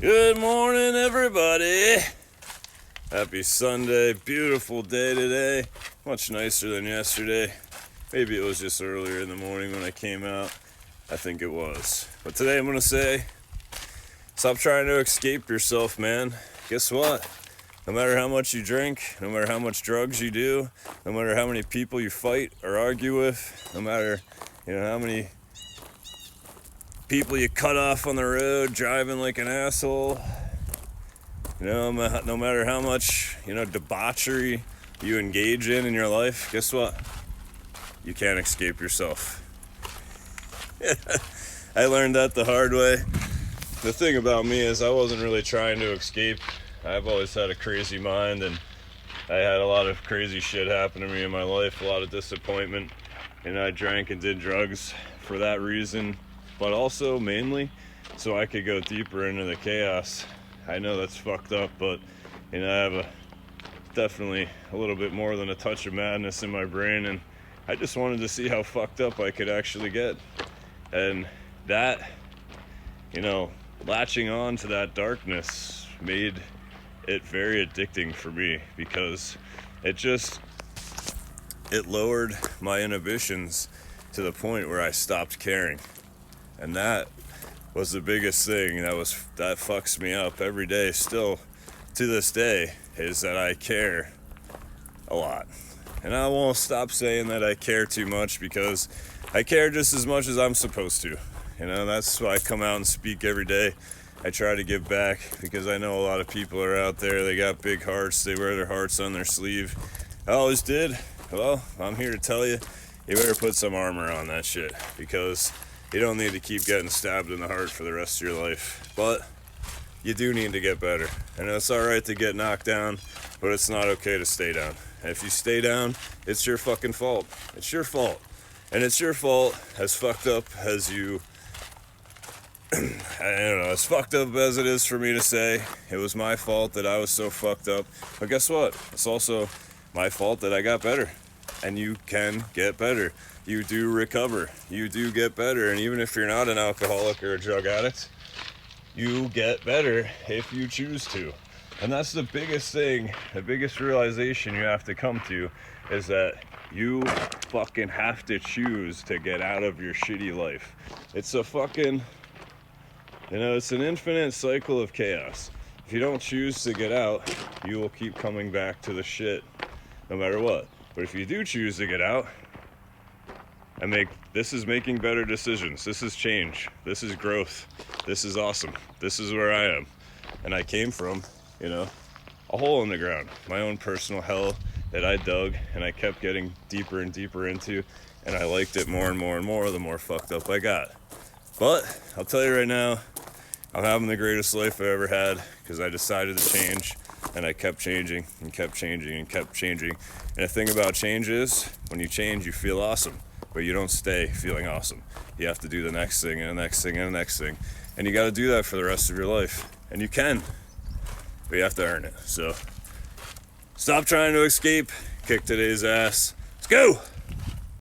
Good morning, everybody. Happy Sunday. Beautiful day today. Much nicer than yesterday. Maybe it was just earlier in the morning when I came out. I think it was. But today I'm going to say, stop trying to escape yourself, man. Guess what? No matter how much you drink, no matter how much drugs you do, no matter how many people you fight or argue with, no matter, how many people you cut off on the road driving like an asshole, no matter how much debauchery you engage in your life, guess what? You can't escape yourself. I learned that the hard way. The thing about me is I wasn't really trying to escape. I've always had a crazy mind, and I had a lot of crazy shit happen to me in my life, a lot of disappointment, and I drank and did drugs for that reason, but also mainly so I could go deeper into the chaos. I know that's fucked up, but I have definitely a little bit more than a touch of madness in my brain, and I just wanted to see how fucked up I could actually get. And that, latching on to that darkness made it very addicting for me, because it lowered my inhibitions to the point where I stopped caring. And that was the biggest thing that fucks me up every day still to this day, is that I care a lot. And I won't stop saying that I care too much, because I care just as much as I'm supposed to. That's why I come out and speak every day. I try to give back, because I know a lot of people are out there, they got big hearts, they wear their hearts on their sleeve. I always did. Well, I'm here to tell you, you better put some armor on that shit, because you don't need to keep getting stabbed in the heart for the rest of your life. But you do need to get better. And it's alright to get knocked down, but it's not okay to stay down. And if you stay down, it's your fucking fault. It's your fault. And it's your fault, as fucked up as you... I don't know, as fucked up as it is for me to say, it was my fault that I was so fucked up. But guess what? It's also my fault that I got better. And you can get better. You do recover. You do get better. And even if you're not an alcoholic or a drug addict, you get better if you choose to. And that's the biggest thing, the biggest realization you have to come to, is that you fucking have to choose to get out of your shitty life. It's a fucking... it's an infinite cycle of chaos. If you don't choose to get out, you will keep coming back to the shit, no matter what. But if you do choose to get out, and this is making better decisions. This is change. This is growth. This is awesome. This is where I am. And I came from, a hole in the ground. My own personal hell that I dug, and I kept getting deeper and deeper into, and I liked it more and more and more the more fucked up I got. But I'll tell you right now, I'm having the greatest life I ever had, because I decided to change, and I kept changing and kept changing and kept changing. And the thing about change is, when you change, you feel awesome, but you don't stay feeling awesome. You have to do the next thing and the next thing and the next thing. And you got to do that for the rest of your life. And you can, but you have to earn it. So stop trying to escape. Kick today's ass. Let's go!